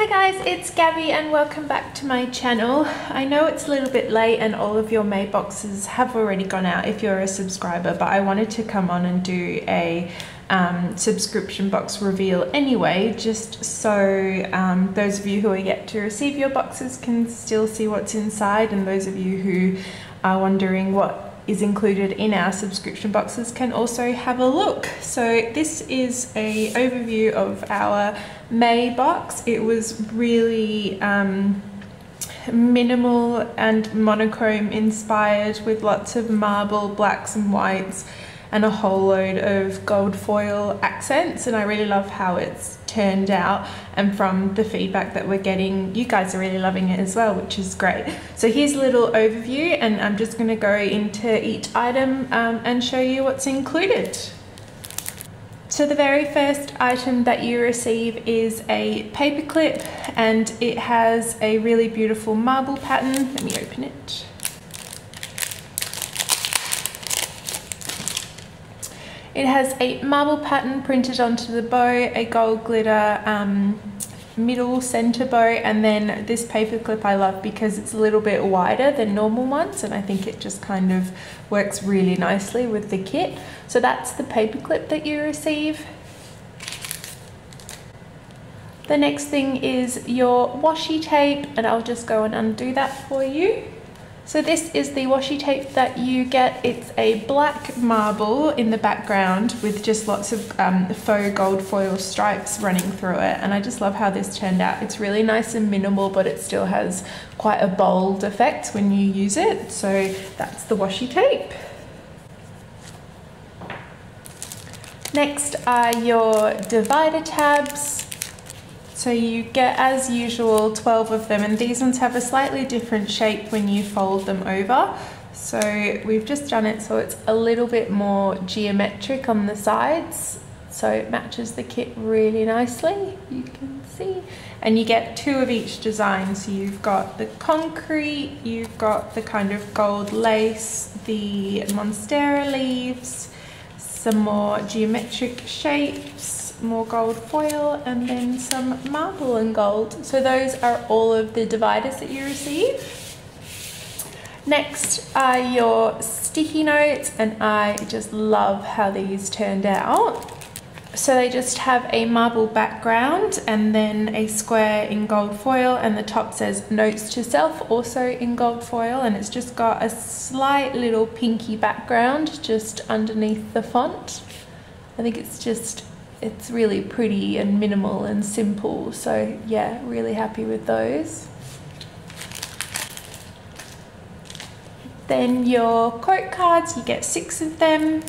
Hi guys, it's Gabby and welcome back to my channel. I know it's a little bit late and all of your May boxes have already gone out if you're a subscriber, but I wanted to come on and do a subscription box reveal anyway, just so those of you who are yet to receive your boxes can still see what's inside, and those of you who are wondering what is included in our subscription boxes can also have a look. So this is a overview of our May box. It was really minimal and monochrome inspired, with lots of marble blacks and whites and a whole load of gold foil accents, and I really love how it's turned out, and from the feedback that we're getting, you guys are really loving it as well, which is great. So here's a little overview, and I'm just going to go into each item and show you what's included. So the very first item that you receive is a paper clip, and it has a really beautiful marble pattern. Let me open it. It has a marble pattern printed onto the bow, a gold glitter middle center bow, and then this paper clip I love because it's a little bit wider than normal ones, and I think it just kind of works really nicely with the kit. So that's the paper clip that you receive. The next thing is your washi tape, and I'll just go and undo that for you. So this is the washi tape that you get. It's a black marble in the background with just lots of faux gold foil stripes running through it, and I just love how this turned out. It's really nice and minimal, but it still has quite a bold effect when you use it. So that's the washi tape. Next are your divider tabs. So you get, as usual, 12 of them, and these ones have a slightly different shape when you fold them over. So we've just done it so it's a little bit more geometric on the sides, so it matches the kit really nicely, you can see. And you get 2 of each design, so you've got the concrete, you've got the kind of gold lace, the monstera leaves, some more geometric shapes, more gold foil, and then some marble and gold. So those are all of the dividers that you receive. Next are your sticky notes, and I just love how these turned out. So they just have a marble background and then a square in gold foil, and the top says notes to self, also in gold foil, and it's just got a slight little pinky background just underneath the font. I think it's really pretty and minimal and simple, so yeah, really happy with those. Then your quote cards, you get 6 of them.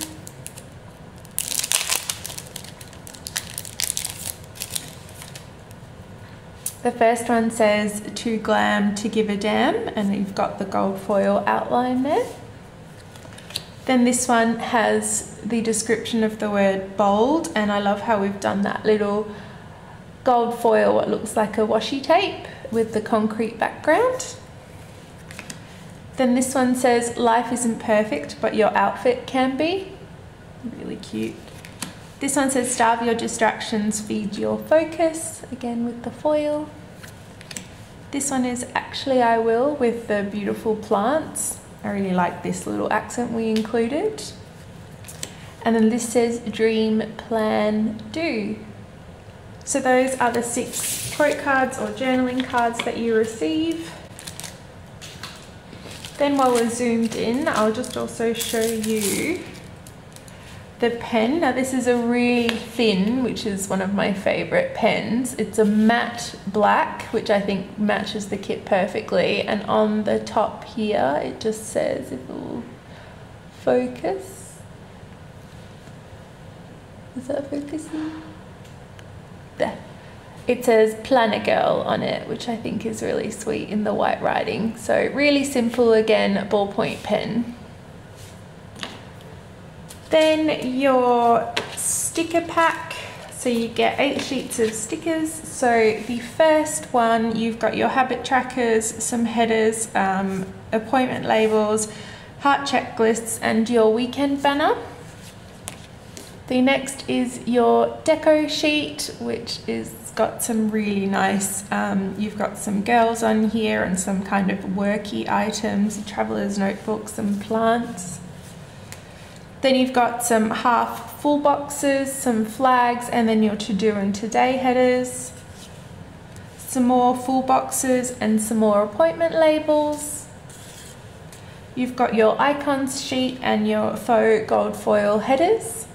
The first one says "Too glam to give a damn," and you've got the gold foil outline there. Then this one has the description of the word bold, and I love how we've done that little gold foil, what looks like a washi tape, with the concrete background. Then this one says "Life isn't perfect, but your outfit can be." Really cute. This one says "Starve your distractions, feed your focus," again with the foil. This one is "Actually I will," with the beautiful plants. I really like this little accent we included. And then this says "Dream, plan, do." So those are the 6 quote cards or journaling cards that you receive. Then while we're zoomed in, I'll just also show you the pen. Now this is a really thin, which is one of my favorite pens. It's a matte black, which I think matches the kit perfectly. And on the top here, it just says, if it will focus. Is that focusing? There. It says "Planner Girl" on it, which I think is really sweet in the white writing. So really simple, again, ballpoint pen. Then your sticker pack. So you get 8 sheets of stickers. So the first one, you've got your habit trackers, some headers, appointment labels, heart checklists, and your weekend banner. The next is your deco sheet, which is got some really nice, you've got some girls on here and some kind of worky items, a traveler's notebook, some plants. Then you've got some half full boxes, some flags, and then your to-do and today headers. Some more full boxes and some more appointment labels. You've got your icons sheet and your faux gold foil headers.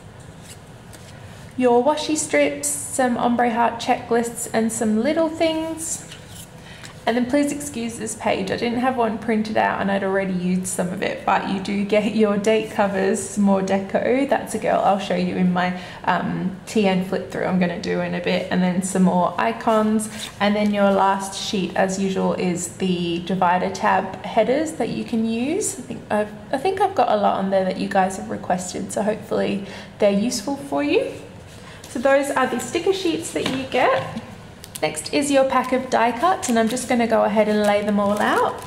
Your washi strips, some ombre heart checklists and some little things. And then please excuse this page, I didn't have one printed out and I'd already used some of it, but you do get your date covers, some more deco. That's a girl I'll show you in my TN flip through I'm going to do in a bit, and then some more icons. And then your last sheet as usual is the divider tab headers that you can use. I think I've got a lot on there that you guys have requested, so hopefully they're useful for you. So those are the sticker sheets that you get. Next is your pack of die cuts, and I'm just going to go ahead and lay them all out.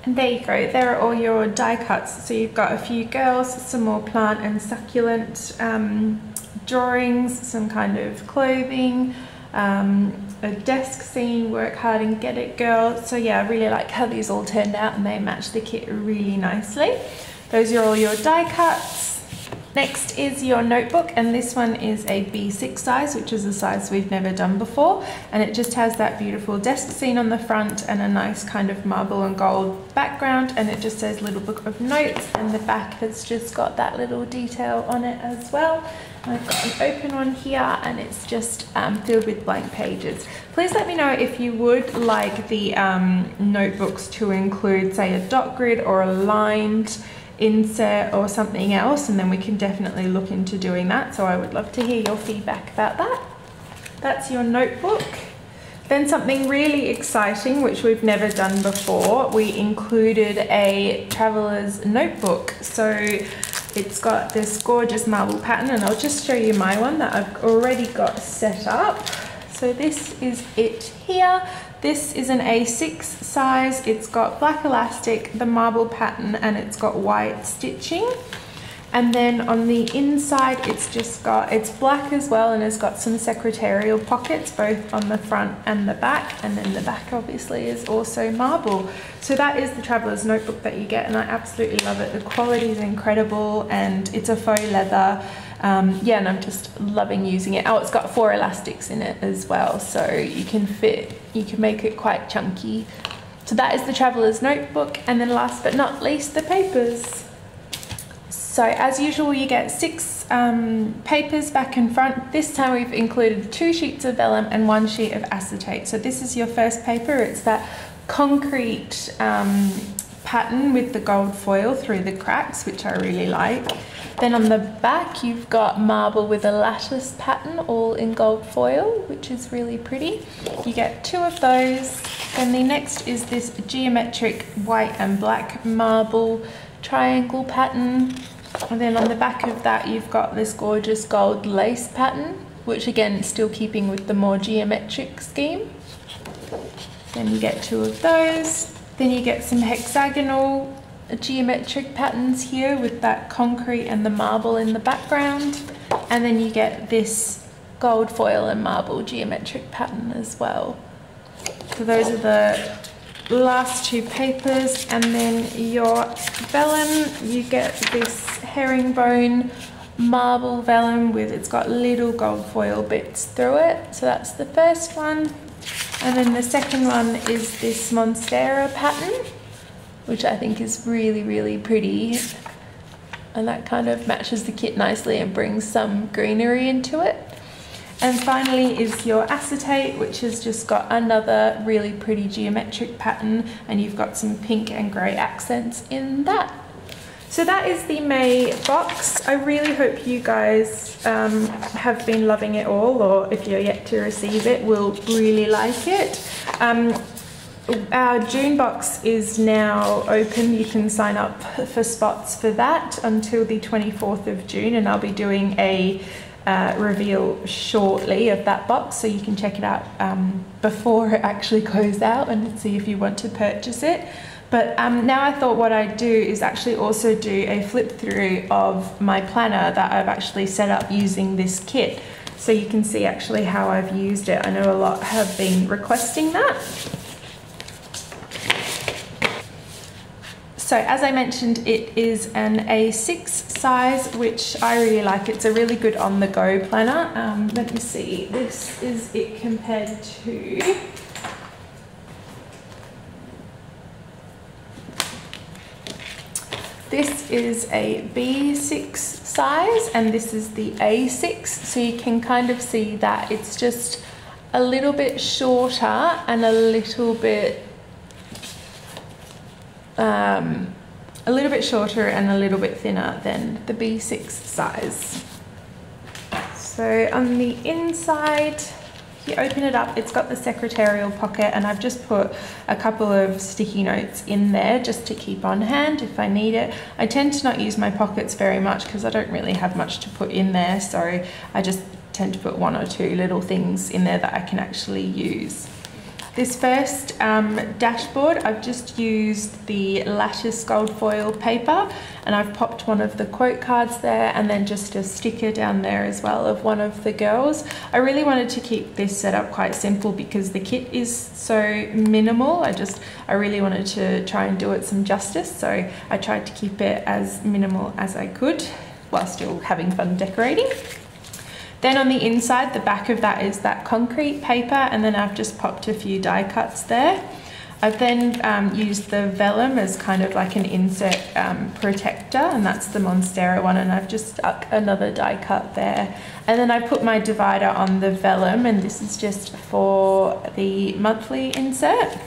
And there you go, there are all your die cuts. So you've got a few girls, some more plant and succulent drawings, some kind of clothing, a desk scene, work hard and get it girl. So yeah, I really like how these all turned out and they match the kit really nicely. Those are all your die cuts. Next is your notebook, and this one is a B6 size, which is a size we've never done before, and it just has that beautiful desk scene on the front and a nice kind of marble and gold background, and it just says little book of notes, and the back has just got that little detail on it as well. I've got an open one here and it's just filled with blank pages. Please let me know if you would like the notebooks to include, say, a dot grid or a lined insert or something else, and then we can definitely look into doing that. So I would love to hear your feedback about that. That's your notebook. Then something really exciting, which we've never done before, we included a traveler's notebook. So it's got this gorgeous marble pattern, and I'll just show you my one that I've already got set up. So this is it here. This is an A6 size. It's got black elastic, the marble pattern, and it's got white stitching. And then on the inside, it's black as well, and it's got some secretarial pockets, both on the front and the back. And then the back obviously is also marble. So that is the traveler's notebook that you get, and I absolutely love it. The quality is incredible, and it's a faux leather. Yeah, and I'm just loving using it. Oh, it's got 4 elastics in it as well, so you can make it quite chunky. So that is the traveler's notebook. And then last but not least, the papers. So as usual, you get 6 papers back and front. This time we've included 2 sheets of vellum and 1 sheet of acetate. So this is your first paper. It's that concrete pattern with the gold foil through the cracks, which I really like. Then on the back, you've got marble with a lattice pattern, all in gold foil, which is really pretty. You get 2 of those. Then the next is this geometric white and black marble triangle pattern. And then on the back of that, you've got this gorgeous gold lace pattern, which again is still keeping with the more geometric scheme. Then you get 2 of those. Then you get some hexagonal geometric patterns here with that concrete and the marble in the background. And then you get this gold foil and marble geometric pattern as well. So those are the last 2 papers. And then your vellum, you get this herringbone marble vellum with, it's got little gold foil bits through it. So that's the first one. And then the second one is this Monstera pattern, which I think is really, really pretty. And that kind of matches the kit nicely and brings some greenery into it. And finally is your acetate, which has just got another really pretty geometric pattern, and you've got some pink and grey accents in that. So that is the May box. I really hope you guys have been loving it all, or if you're yet to receive it, will really like it. Our June box is now open. You can sign up for spots for that until the 24th of June, and I'll be doing a reveal shortly of that box, so you can check it out before it actually goes out and see if you want to purchase it. But now I thought what I'd do is actually also do a flip through of my planner that I've actually set up using this kit, so you can see actually how I've used it. I know a lot have been requesting that. So as I mentioned, it is an A6 size, which I really like. It's a really good on-the-go planner. Let me see, this is it compared to... This is a B6 size and this is the A6, so you can kind of see that it's just a little bit shorter and a little bit shorter and a little bit thinner than the B6 size. So on the inside, if you open it up, it's got the secretarial pocket, and I've just put a couple of sticky notes in there just to keep on hand if I need it. I tend to not use my pockets very much because I don't really have much to put in there, so I just tend to put one or two little things in there that I can actually use. This first dashboard, I've just used the lattice gold foil paper, and I've popped one of the quote cards there and then just a sticker down there as well of one of the girls. I really wanted to keep this setup quite simple because the kit is so minimal. I really wanted to try and do it some justice, so I tried to keep it as minimal as I could while still having fun decorating. Then on the inside, the back of that is that concrete paper, and then I've just popped a few die cuts there. I've then used the vellum as kind of like an insert protector, and that's the Monstera one, and I've just stuck another die cut there. And then I put my divider on the vellum, and this is just for the monthly insert.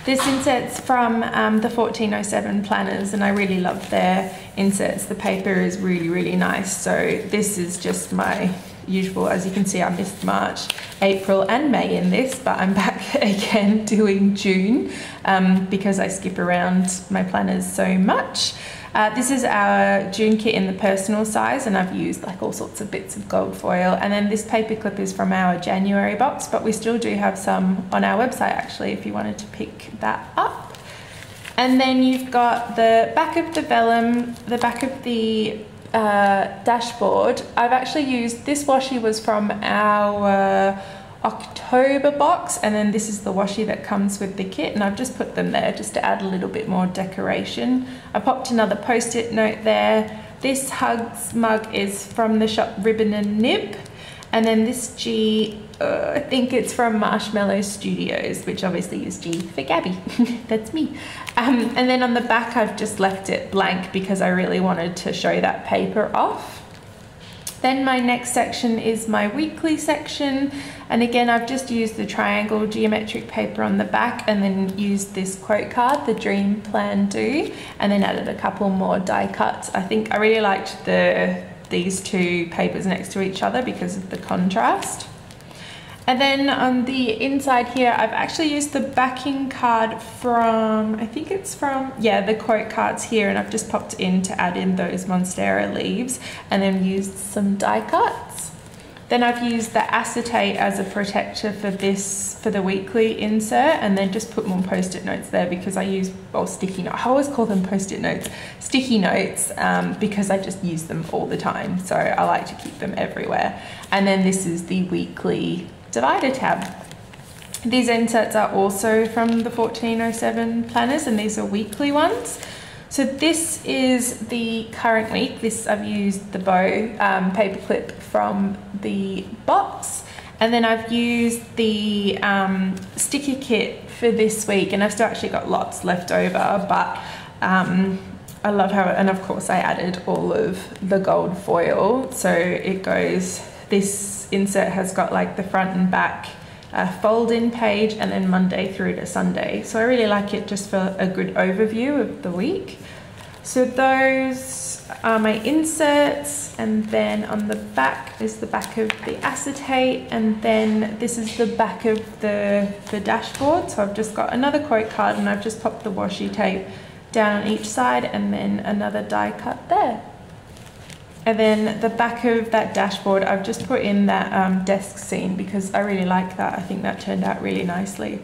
This insert's from the 1407 planners, and I really love their inserts. The paper is really, really nice. So this is just my usual. As you can see, I missed March, April and May in this, but I'm back again doing June because I skip around my planners so much. This is our June kit in the personal size, and I've used like all sorts of bits of gold foil. And then this paper clip is from our January box, but we still do have some on our website actually if you wanted to pick that up. And then you've got the back of the vellum, the back of the dashboard. I've actually used, this washi was from our October box, and then this is the washi that comes with the kit, and I've just put them there just to add a little bit more decoration. I popped another post-it note there. This Hugs mug is from the shop Ribbon and Nib, and then this G, I think it's from Marshmallow Studios, which obviously is G for Gabby. That's me. And then on the back I've just left it blank because I really wanted to show that paper off. Then my next section is my weekly section, and again I've just used the triangle geometric paper on the back and then used this quote card, the Dream Plan Do, and then added a couple more die cuts. I think I really liked these two papers next to each other because of the contrast. And then on the inside here, I've actually used the backing card from, I think it's from, yeah, the quote cards here, and I've just popped in to add in those Monstera leaves and then used some die cuts. Then I've used the acetate as a protector for this, for the weekly insert, and then just put more post-it notes there because I use, well, sticky notes. I always call them post-it notes, sticky notes, because I just use them all the time. So I like to keep them everywhere. And then this is the weekly divider tab. These inserts are also from the 1407 planners, and these are weekly ones. So this is the current week. This, I've used the bow paperclip from the box, and then I've used the sticker kit for this week, and I've still actually got lots left over, but I love how, and of course I added all of the gold foil, so it goes, this insert has got like the front and back fold-in page, and then Monday through to Sunday. So I really like it just for a good overview of the week. So those are my inserts, and then on the back is the back of the acetate, and then this is the back of the dashboard. So I've just got another quote card, and I've just popped the washi tape down on each side, and then another die cut there. And then the back of that dashboard, I've just put in that desk scene because I really like that. I think that turned out really nicely.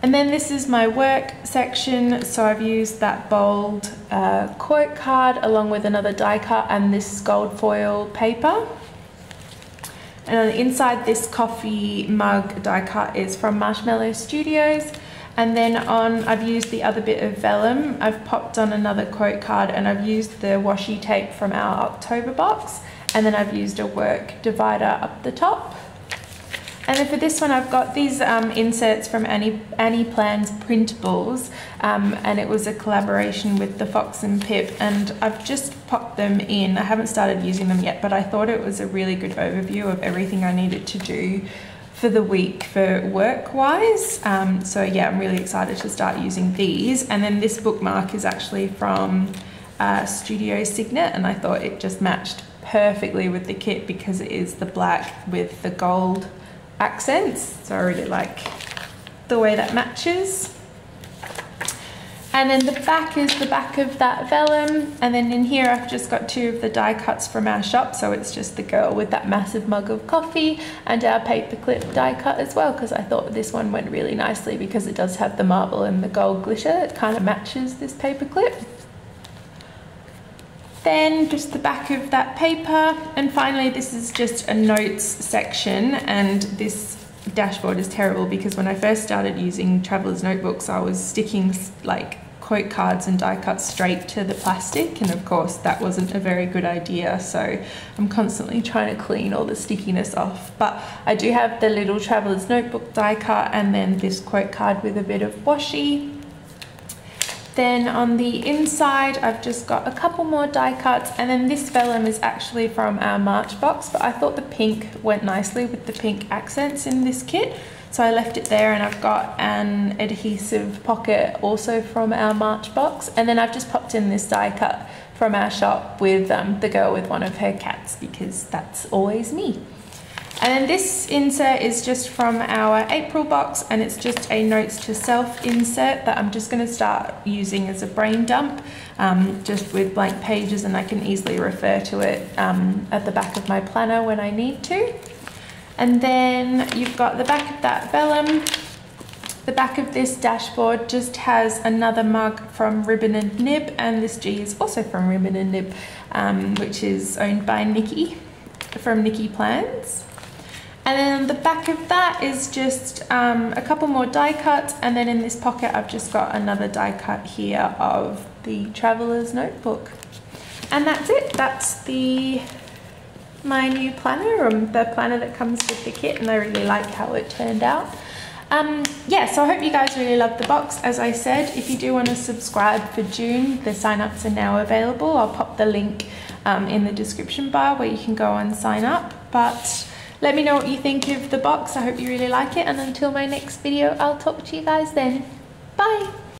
And then this is my work section. So I've used that bold quote card along with another die cut and this gold foil paper. And on the inside, this coffee mug die cut is from Marshmallow Studios. And then I've used the other bit of vellum. I've popped on another quote card and I've used the washi tape from our October box. And then I've used a work divider up the top. And then for this one, I've got these inserts from Annie Plan's printables, and it was a collaboration with the Fox and Pip, and I've just popped them in. I haven't started using them yet, but I thought it was a really good overview of everything I needed to do for the week for work-wise. So yeah, I'm really excited to start using these. And then this bookmark is actually from Studio Signet, and I thought it just matched perfectly with the kit because it is the black with the gold accents, so I really like the way that matches. And then the back is the back of that vellum, and then in here I've just got two of the die cuts from our shop, so it's just the girl with that massive mug of coffee and our paperclip die cut as well, because I thought this one went really nicely because it does have the marble and the gold glitter. It kind of matches this paperclip. Then just the back of that paper, and finally this is just a notes section, and this dashboard is terrible because when I first started using traveller's notebooks I was sticking like quote cards and die cuts straight to the plastic, and of course that wasn't a very good idea, so I'm constantly trying to clean all the stickiness off. But I do have the little traveller's notebook die cut and then this quote card with a bit of washi. Then on the inside, I've just got a couple more die cuts, and then this vellum is actually from our March box, but I thought the pink went nicely with the pink accents in this kit, so I left it there. And I've got an adhesive pocket also from our March box, and then I've just popped in this die cut from our shop with the girl with one of her cats, because that's always me. And then this insert is just from our April box, and it's just a notes to self insert that I'm just going to start using as a brain dump, just with blank pages, and I can easily refer to it at the back of my planner when I need to. And then you've got the back of that vellum. The back of this dashboard just has another mug from Ribbon and Nib, and this G is also from Ribbon and Nib, which is owned by Nikki from Nikki Plans. And then on the back of that is just a couple more die cuts, and then in this pocket I've just got another die cut here of the Traveller's Notebook. And that's it. That's my new planner, the planner that comes with the kit, and I really like how it turned out. Yeah, so I hope you guys really love the box. As I said, if you do want to subscribe for June, the sign-ups are now available. I'll pop the link in the description bar where you can go and sign up. But let me know what you think of the box. I hope you really like it, and until my next video, I'll talk to you guys then. Bye!